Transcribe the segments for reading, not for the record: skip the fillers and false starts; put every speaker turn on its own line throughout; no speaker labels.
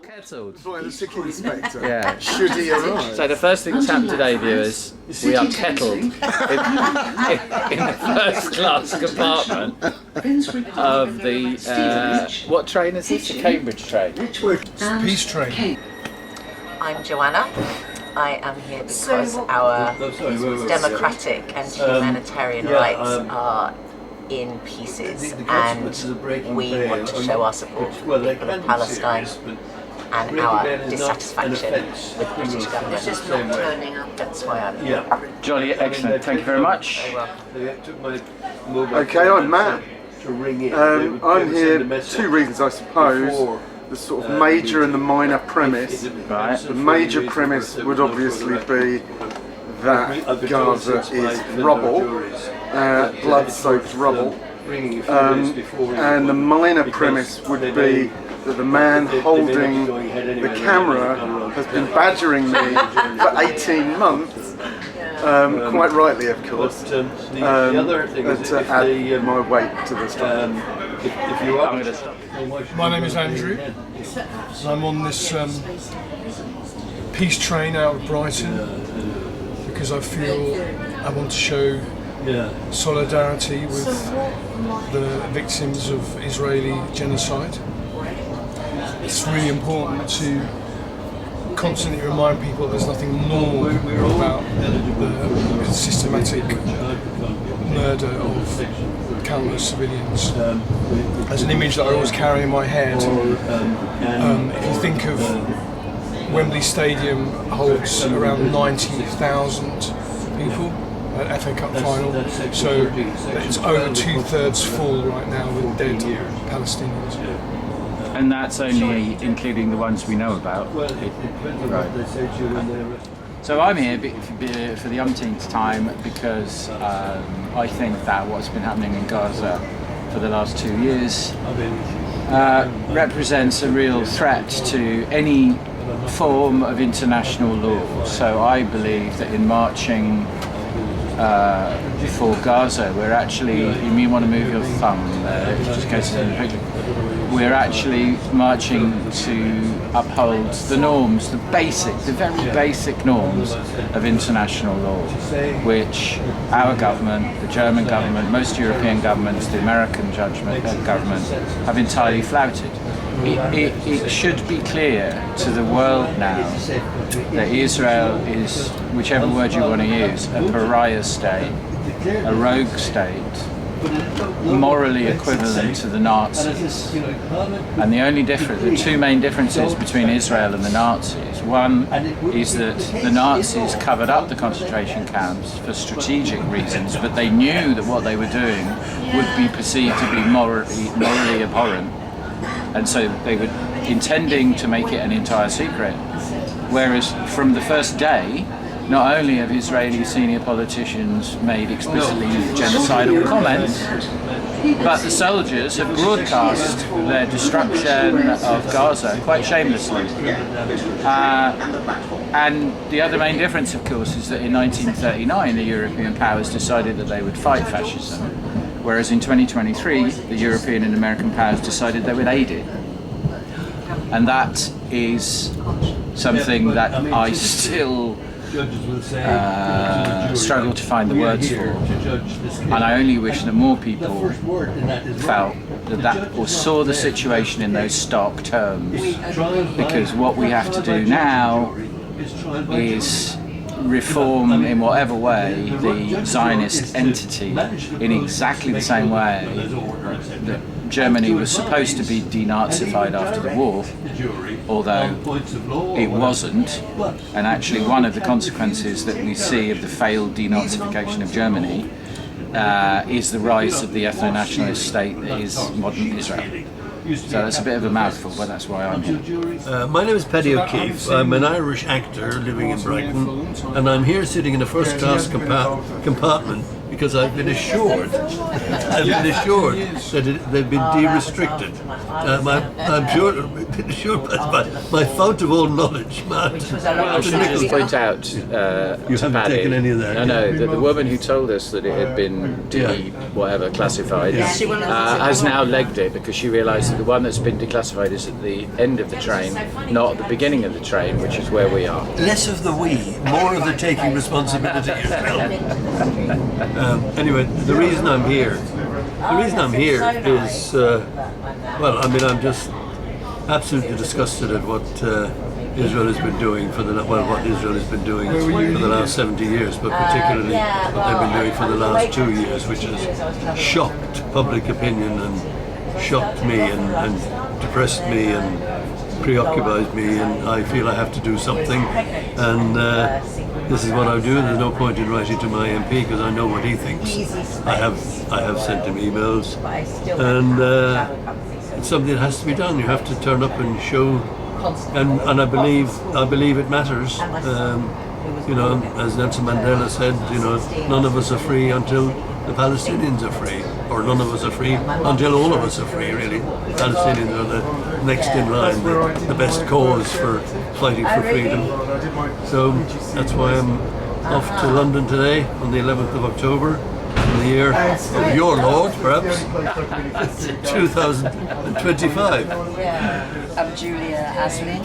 kettled.
Like the sick inspector.
Yeah.
Should he arrive?
So the first thing that's happened today, viewers, we are kettled in the first class compartment of the, what train is this? The Cambridge train.
Peace train.
I'm Joanna. I am here because our democratic and humanitarian rights are in pieces, and we want to show our support for the people of Palestine and our dissatisfaction with the British government. It's just not turning up, that's why I'm here.
Jolly, excellent, thank you very much.
Okay, I'm Matt. I'm here, two reasons I suppose. The sort of major and the minor premise.
Right.
The major premise would obviously be that Gaza is rubble, blood-soaked rubble, and the minor premise would be that the man holding the camera has been badgering me for 18 months, quite rightly of course, to add my weight to the story.
My name is Andrew, and I'm on this peace train out of Brighton because I feel I want to show solidarity with the victims of Israeli genocide. It's really important to constantly remind people there's nothing normal about the systematic murder of countless civilians. As an image that I always carry in my head, if you think of Wembley Stadium holds around 90,000 people at FA Cup final, so it's over 2/3 full right now with dead Palestinians.
And that's only including the ones we know about. Right. So I'm here for the umpteenth time because I think that what's been happening in Gaza for the last 2 years represents a real threat to any form of international law. So I believe that in marching for Gaza, we're actually, you may want to move your thumb there, just in case it's in the picture. We're actually marching to uphold the norms, the very basic norms of international law, which our government, the German government, most European governments, the American government have entirely flouted. It should be clear to the world now that Israel is, whichever word you want to use, a pariah state, a rogue state, morally equivalent to the Nazis. And the two main differences between Israel and the Nazis, one is that the Nazis covered up the concentration camps for strategic reasons, but they knew that what they were doing would be perceived to be morally abhorrent, and so they were intending to make it an entire secret. Whereas from the first day, not only have Israeli senior politicians made explicitly genocidal comments, but the soldiers have broadcast their destruction of Gaza quite shamelessly. And the other main difference, of course, is that in 1939 the European powers decided that they would fight fascism, whereas in 2023 the European and American powers decided they would aid it. And that is something that I still struggle to find the words for, and I only wish that more people felt that or saw the situation in those stark terms, because what we have to do now is reform in whatever way the Zionist entity in exactly the same way that Germany was supposed to be denazified after the war, although it wasn't, and actually one of the consequences that we see of the failed denazification of Germany is the rise of the ethno-nationalist state that is modern Israel. So that's a bit of a mouthful, but that's why I'm here.
My name is Paddy O'Keefe. I'm an Irish actor living in Brighton, and I'm here sitting in a first-class compartment because I've been assured, that they've been de-restricted. I'm sure, been assured by my fount of all knowledge, Martin.
I should just point out
You
to
haven't
Paddy,
taken any of that.
No, that the woman who told us that it had been classified has now legged it because she realised that the one that's been declassified is at the end of the train, not at the beginning of the train, which is where we are.
Less of the we, more of the taking responsibility yourself. Anyway, the reason I'm here is, well, I mean, I'm just absolutely disgusted at what Israel has been doing for what Israel has been doing for the last 70 years, but particularly what they've been doing for the last 2 years, which has shocked public opinion and shocked me and depressed me and preoccupies me, and I feel I have to do something, and this is what I do. There's no point in writing to my MP because I know what he thinks. I have sent him emails, and it's something that has to be done. You have to turn up and show, and I believe it matters. You know, as Nelson Mandela said, you know, none of us are free until the Palestinians are free, or none of us are free until all of us are free, really. Palestinians are the next in line, the best cause for fighting for freedom. So that's why I'm off to London today on the 11th of October, in the year of your Lord, perhaps, 2025.
I'm Julia Aslin,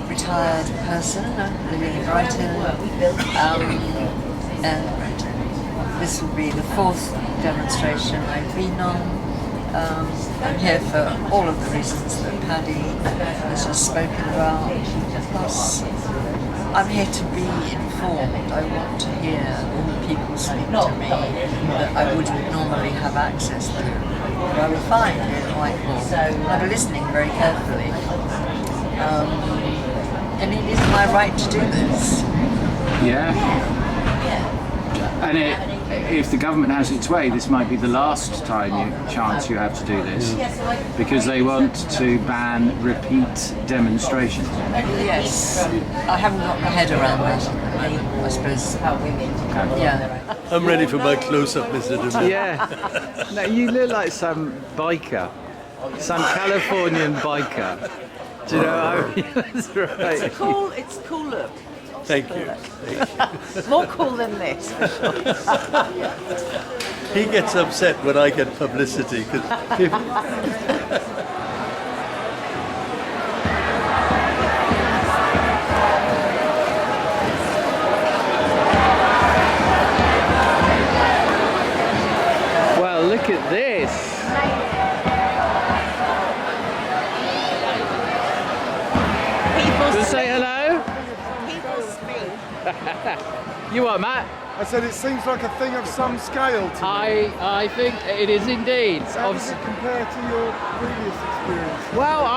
retired person living in Brighton, and this will be the fourth demonstration I've been on. I'm here for all of the reasons that Paddy has just spoken about. Plus, I'm here to be informed. I want to hear people speak to me that I wouldn't normally have access to. But I will find in Whitehall. I'm listening very carefully. And it is my right to do this.
Yeah. And if the government has its way, this might be the last chance you have to do this, because they want to ban repeat demonstrations.
Yes, I haven't got my head around that. I suppose. Yeah.
I'm ready for my close-up, Mr. DeMille.
Yeah. No, you look like some biker, some Californian biker. Do you know what I mean? That's right.
It's cool look.
Thank you.
More cool than this.
He gets upset when I get publicity because
Well, look at this.
People
Say hello. You what, Matt?
I said it seems like a thing of some scale to me.
I think it is indeed.
How does it compare to your previous experience?
Well,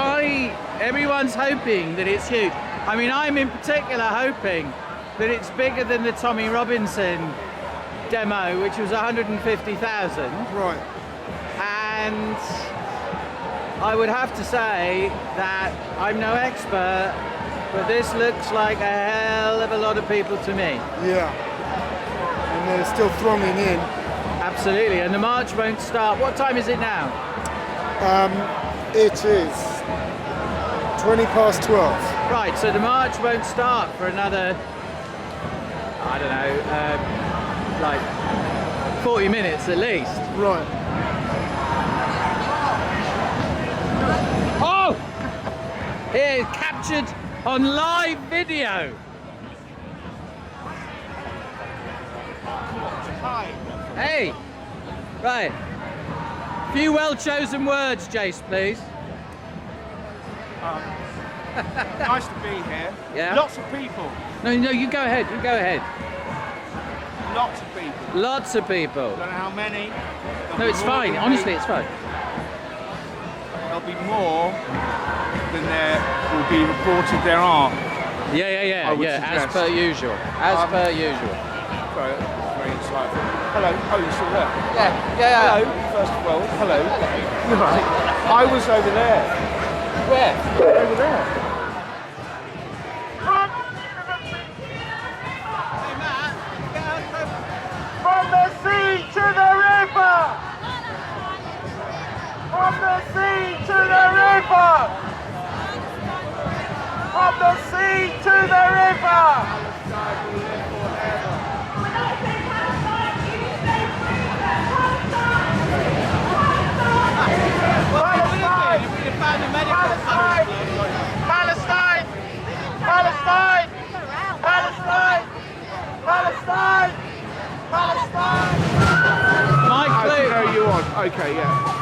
everyone's hoping that it's huge. I mean, I'm in particular hoping that it's bigger than the Tommy Robinson demo, which was 150,000.
Right.
And I would have to say that I'm no expert, but this looks like a hell of a lot of people to me.
Yeah. And they're still thronging in.
Absolutely, and the march won't start. What time is it now?
It is 12:20.
Right, so the march won't start for another, I don't know, like 40 minutes at least.
Right.
Oh! Here, captured on live video. Hey! Right. Few well-chosen words, Jace, please.
Nice to be here.
Yeah.
Lots of people.
No, you go ahead, you go ahead.
Lots of people.
Lots of people.
Don't know how many.
No, it's fine, honestly, it's fine.
There'll be more than there will be reported there are.
Yeah,
I would
as
suggest.
per usual. As per usual.
Sorry, that's very insightful. Hello. Oh, you're still there?
Yeah.
Hello, first of all. Hello. You're right. I was over there.
Where?
Over there.
Hey, Matt,
sea to the river! From the sea to the river! Palestine! Palestine! Palestine! Palestine! Palestine! Mike, please. Are you on? Okay, yeah.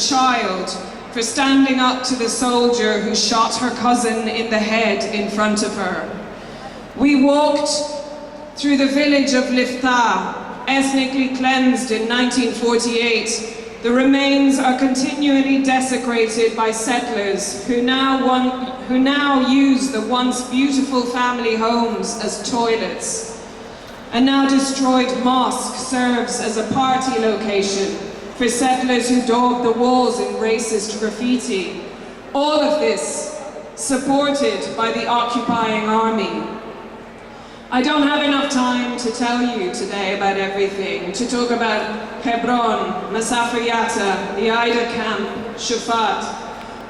Child for standing up to the soldier who shot her cousin in the head in front of her. We walked through the village of Liftah, ethnically cleansed in 1948. The remains are continually desecrated by settlers who now use the once beautiful family homes as toilets. A now destroyed mosque serves as a party location for settlers who daub the walls in racist graffiti. All of this supported by the occupying army. I don't have enough time to tell you today about everything, to talk about Hebron, Masafer Yatta, the Aida camp, Shufat.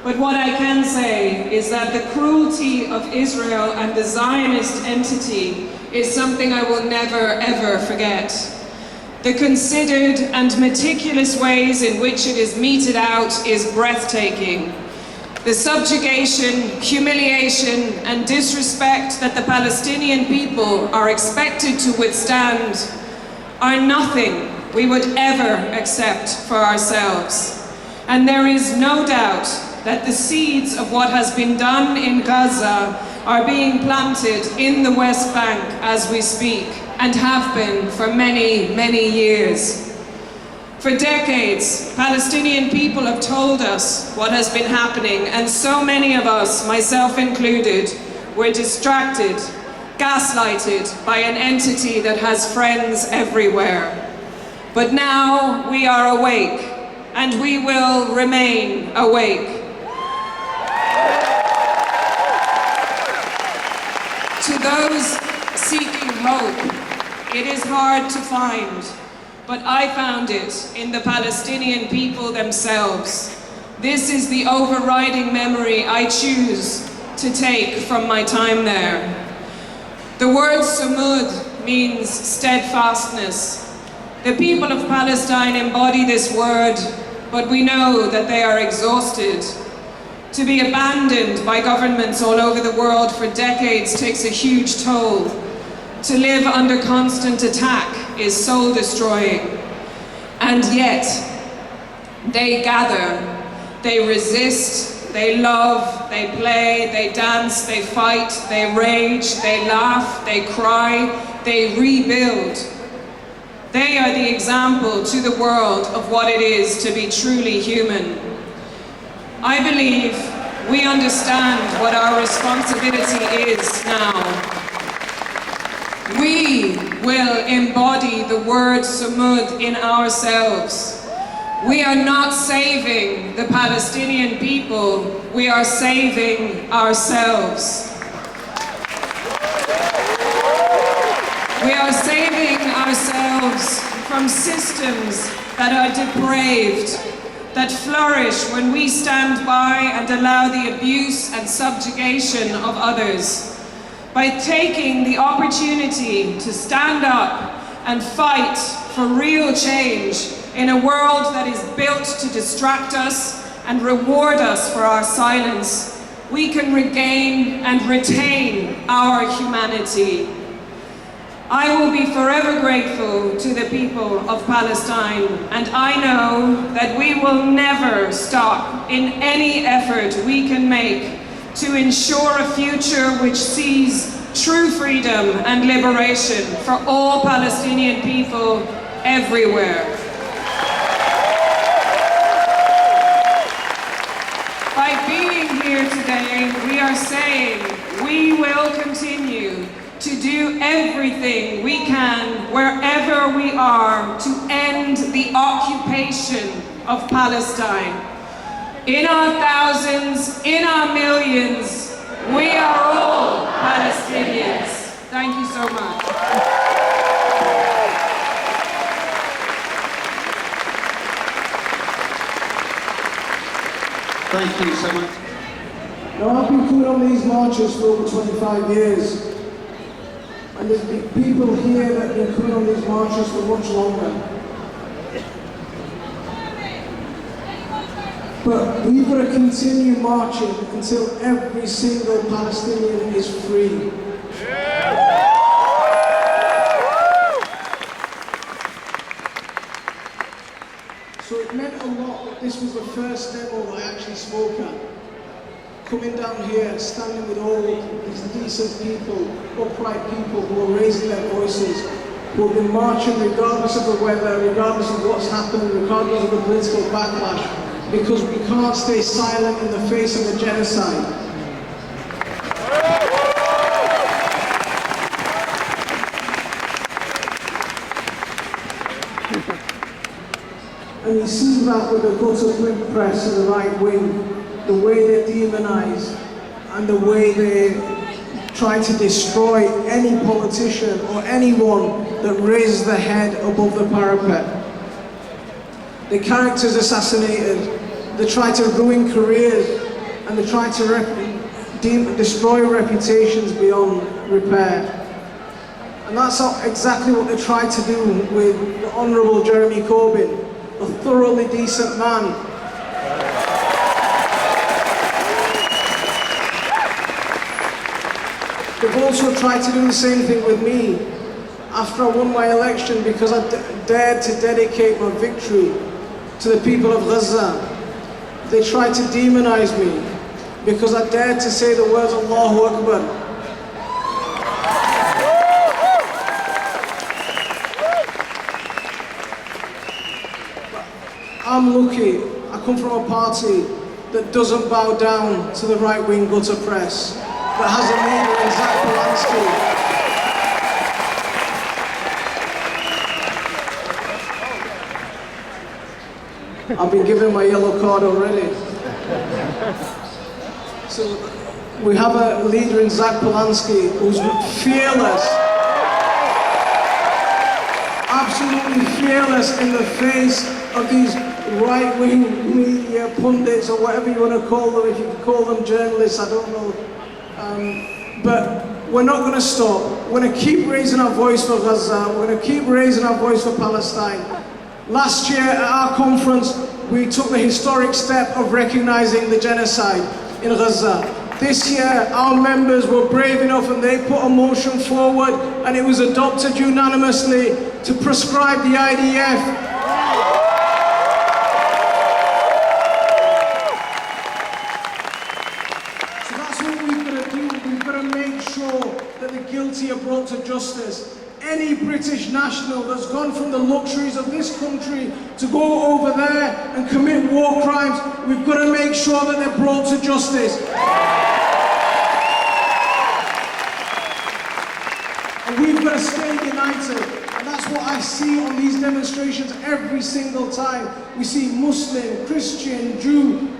But what I can say is that the cruelty of Israel and the Zionist entity is something I will never ever forget. The considered and meticulous ways in which it is meted out is breathtaking. The subjugation, humiliation, and disrespect that the Palestinian people are expected to withstand are nothing we would ever accept for ourselves. And there is no doubt that the seeds of what has been done in Gaza are being planted in the West Bank as we speak, and have been for many, many years. For decades, Palestinian people have told us what has been happening, and so many of us, myself included, were distracted, gaslighted by an entity that has friends everywhere. But now we are awake, and we will remain awake. To those seeking hope, it is hard to find, but I found it in the Palestinian people themselves. This is the overriding memory I choose to take from my time there. The word Sumud means steadfastness. The people of Palestine embody this word, but we know that they are exhausted. To be abandoned by governments all over the world for decades takes a huge toll. To live under constant attack is soul-destroying. And yet, They gather, they resist, they love, they play, they dance, they fight, they rage, they laugh, they cry, they rebuild. They are the example to the world of what it is to be truly human. I believe we understand what our responsibility is now. We will embody the word Samud in ourselves. We are not saving the Palestinian people, we are saving ourselves. We are saving ourselves from systems that are depraved, that flourish when we stand by and allow the abuse and subjugation of others. By taking the opportunity to stand up and fight for real change in a world that is built to distract us and reward us for our silence, we can regain and retain our humanity. I will be forever grateful to the people of Palestine, and I know that we will never stop in any effort we can make to ensure a future which sees true freedom and liberation for all Palestinian people everywhere. By being here today, we are saying we will continue to do everything we can wherever we are to end the occupation of Palestine. In our thousands, in our millions, we are all Palestinians. Thank you so much.
Thank you so much.
Now, I've been coming on these marches for over 25 years. And there's been people here that have been coming on these marches for much longer. But we've got to continue marching until every single Palestinian is free. So it meant a lot that this was the first demo I actually spoke at. Coming down here, standing with all these decent people, upright people who are raising their voices, who have been marching regardless of the weather, regardless of what's happening, regardless of the political backlash, because we can't stay silent in the face of a genocide. And you see that with the gutter print press and the right wing, the way they demonize and the way they try to destroy any politician or anyone that raises their head above the parapet. The characters assassinated, they try to ruin careers, and they try to destroy reputations beyond repair. And that's exactly what they tried to do with the Honourable Jeremy Corbyn, a thoroughly decent man. They've also tried to do the same thing with me after I won my election, because I dared to dedicate my victory to the people of Gaza. They tried to demonize me because I dared to say the words Allahu Akbar. I'm lucky. I come from a party that doesn't bow down to the right-wing gutter press, that has a leader in Zach Polanski. I've been given my yellow card already. So we have a leader in Zach Polanski who's fearless, absolutely fearless in the face of these right-wing media pundits, or whatever you want to call them. If you can call them journalists, I don't know. But we're not going to stop. We're going to keep raising our voice for Gaza. We're going to keep raising our voice for Palestine. Last year at our conference, we took the historic step of recognizing the genocide in Gaza. This year, our members were brave enough and they put a motion forward, and it was adopted unanimously to proscribe the IDF. sure that the guilty are brought to justice. Any British national that's gone from the luxuries of this country to go over there and commit war crimes, we've got to make sure that they're brought to justice. And we've got to stay united. And that's what I see on these demonstrations every single time. We see Muslim, Christian, Jew,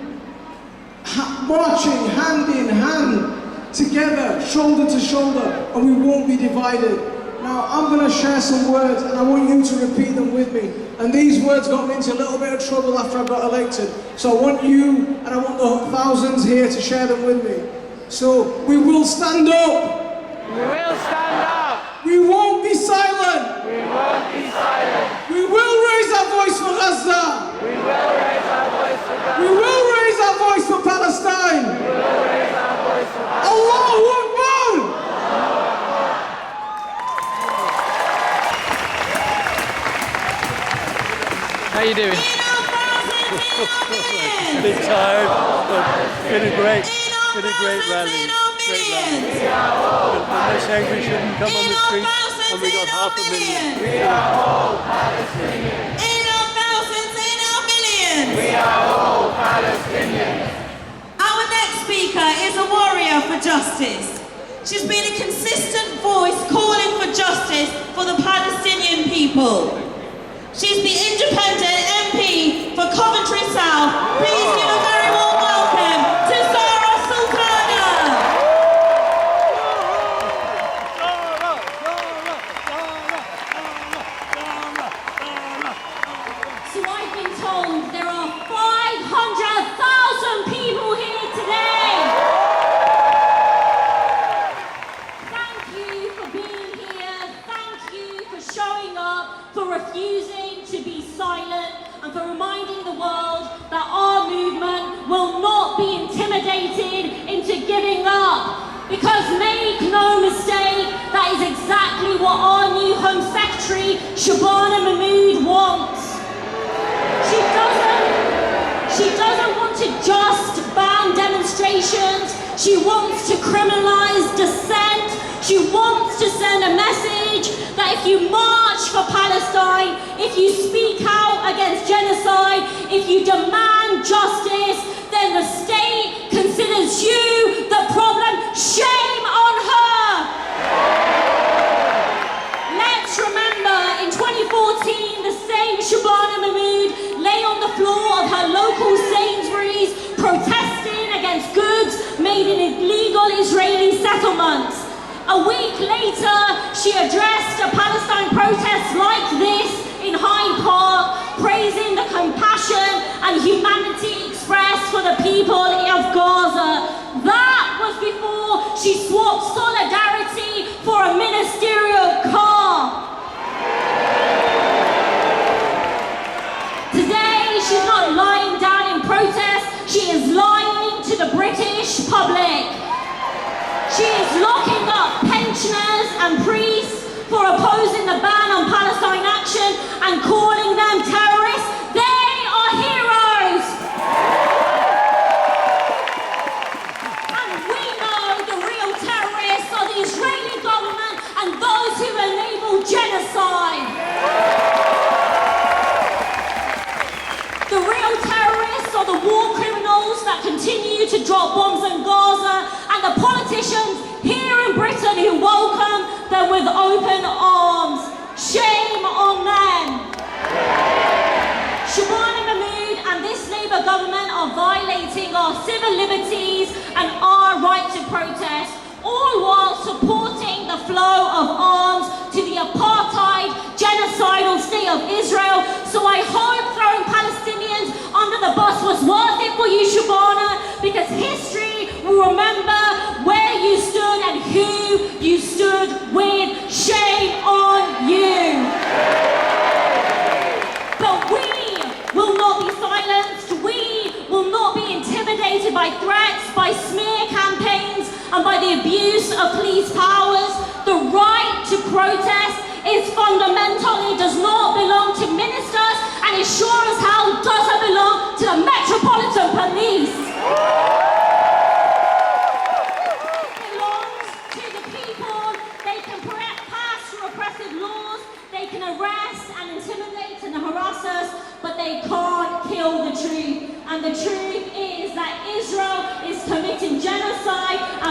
marching hand in hand, together, shoulder to shoulder, and we won't be divided. Now, I'm going to share some words, and I want you to repeat them with me. And these words got me into a little bit of trouble after I got elected. So I want you, and I want the thousands here to share them with me. So, we will stand up.
We will stand up.
We won't be silent.
We won't be silent.
We will raise our voice for Gaza.
We will raise our voice for Gaza.
We will raise our voice for Palestine.
We will raise our voice for Palestine.
Allahu Akbar!
How you doing?
A bit tired, but been a great rally. Great rally. When they're saying we shouldn't come on the street, and we got 500,000.
We are all Palestinians.
In our thousands, in our millions.
We are all Palestinians.
Our next speaker is a warrior for justice. She's been a consistent voice calling for justice for the Palestinian people. She's the independent MP for Coventry South. Please give a very warm welcome to Zara Sultana. So I've been told there are 500,000 people here today. Thank you for being here. Thank you for showing up, for refusing to be silent, and for reminding the world that our movement will not be intimidated into giving up. Because make no mistake, that is exactly what our new Home Secretary, Shabana Mahmood, wants. She doesn't want to just ban demonstrations. She wants to criminalize dissent. She wants to send a message that if you march for Palestine, if you speak out against genocide, if you demand justice, then the state considers you the problem. Shame on her! Let's remember, in 2014, the same Shabana Mahmood lay on the floor of her local Sainsbury's protesting against goods made in illegal Israeli settlements. A week later, she addressed a Palestine protest like this in Hyde Park, praising the compassion and humanity expressed for the people of Gaza. That was before she swapped solidarity for a ministerial car. Today, she's not lying down in protest, she is lying to the British public. She is locking up pensioners and priests for opposing the ban on Palestine action and calling them terrorists. They are heroes! And we know the real terrorists are the Israeli government and those who enable genocide. The real terrorists are the war criminals that continue to drop bombs in Gaza, and the politicians here in Britain who welcome them with open arms. Shame on them. Shabana Mahmood and this Labour government are violating our civil liberties and our right to protest, all while supporting the flow of arms to the apartheid, genocidal state of Israel. So I hope throwing Palestinians under the bus was worth it for you, Shabana, because history will remember where you stood and who you stood with. Shame on you. But we will not be silenced. We will not be intimidated by threats, by smear campaigns, and by the abuse of police powers. The right to protest is fundamental. It does not belong to ministers, and it sure as hell doesn't belong to the Metropolitan Police. It belongs to the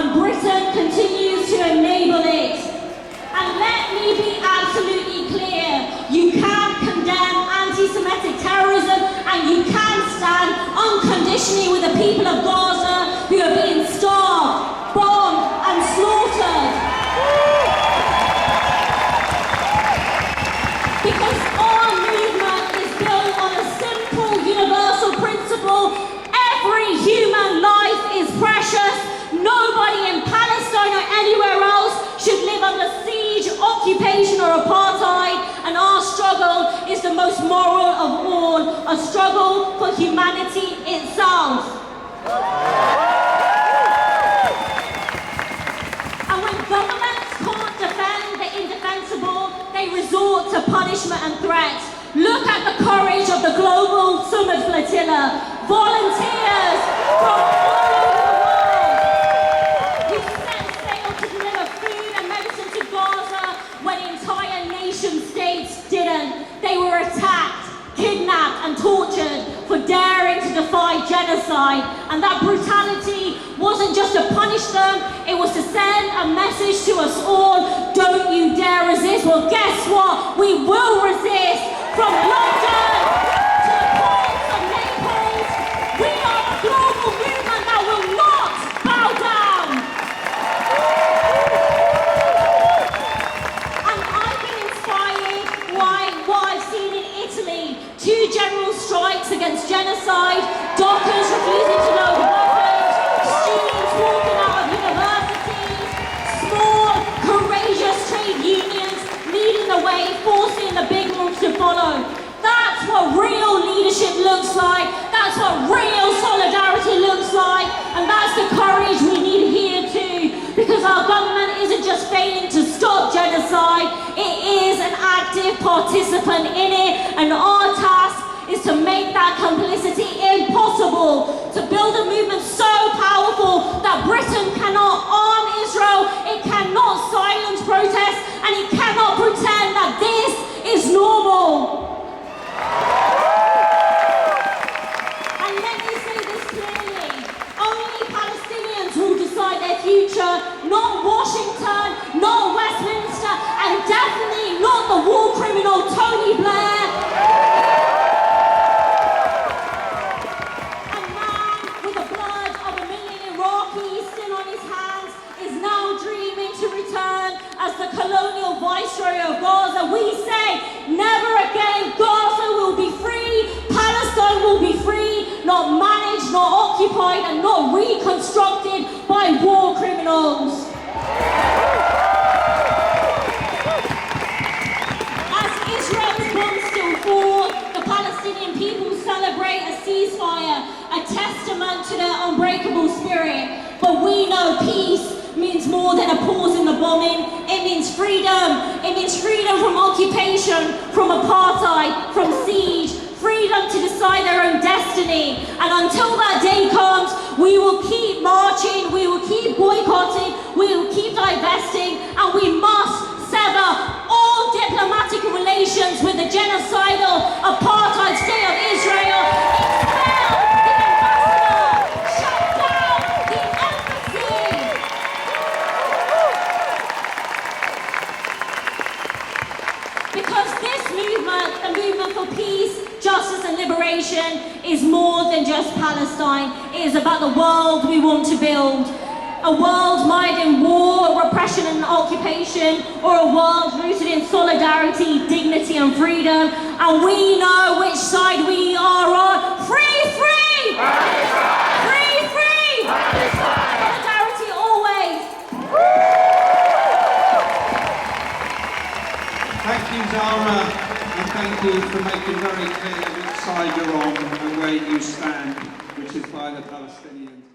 and Britain continues to enable it. And let me be absolutely clear, you can condemn anti-Semitic terrorism and you can stand unconditionally with the people of Gaza who are being starved, bombed and slaughtered. Because our movement is built on a simple universal principle: every human life is precious. Nobody in Palestine or anywhere else should live under siege, occupation or apartheid, and our struggle is the most moral of all, a struggle for humanity itself. And when governments can't defend the indefensible, they resort to punishment and threats. Look at the courage of the Global Summit Flotilla, volunteers from all over the world. We set sail to deliver food and medicine to Gaza when entire nation states didn't. They were attacked, kidnapped and tortured for daring to defy genocide. And that brutality wasn't just to punish them, it was to send a message to us all: don't you dare resist. Well, guess what? We will resist. From London to the ports of Naples, we are a global movement that will not bow down. And I've been inspired by what I've seen in Italy: 2 general strikes against genocide, doctors refusing to load weapons, students walking out of universities, small, courageous trade unions leading the way, forcing the big ones to follow. That's what real leadership looks like. That's what real solidarity looks like. And that's the courage we need here too. Because our government isn't just failing to stop genocide, it is an active participant in it. And our task is to make that complicity impossible, to build a movement so powerful that Britain cannot arm Israel, it cannot silence protests, and it cannot pretend that this is normal. And let me say this clearly: only Palestinians will decide their future, not Washington, not Westminster, and definitely not the war criminal Tony Blair. A man with the blood of 1 million Iraqis still on his hands is now dreaming to return as the colonial viceroy of Gaza. We say, never again. Gaza will be free, Palestine will be free, not managed, not occupied, and not reconstructed by war criminals. As Israel's bombs still fall, the Palestinian people celebrate a ceasefire, a testament to their unbreakable spirit. But we know peace means more than a pause in the bombing. It means freedom. It means freedom from occupation, from apartheid, from siege, freedom to decide their own destiny. And until that day comes, we will keep marching, we will keep boycotting, we will keep divesting, and we must sever all diplomatic relations with the genocidal apartheid state of Israel. Expel the ambassador, shut down the embassy. Because this movement, the movement for peace, justice and liberation, is more than just Palestine. It is about the world we want to build. A world mired in war, repression and occupation, or a world rooted in solidarity, dignity and freedom. And we know which side we are on. Free, free! Free, free! Solidarity always!
Thank you, Zara, and thank you for making very clear which side you're on and where you stand, which is by the Palestinians.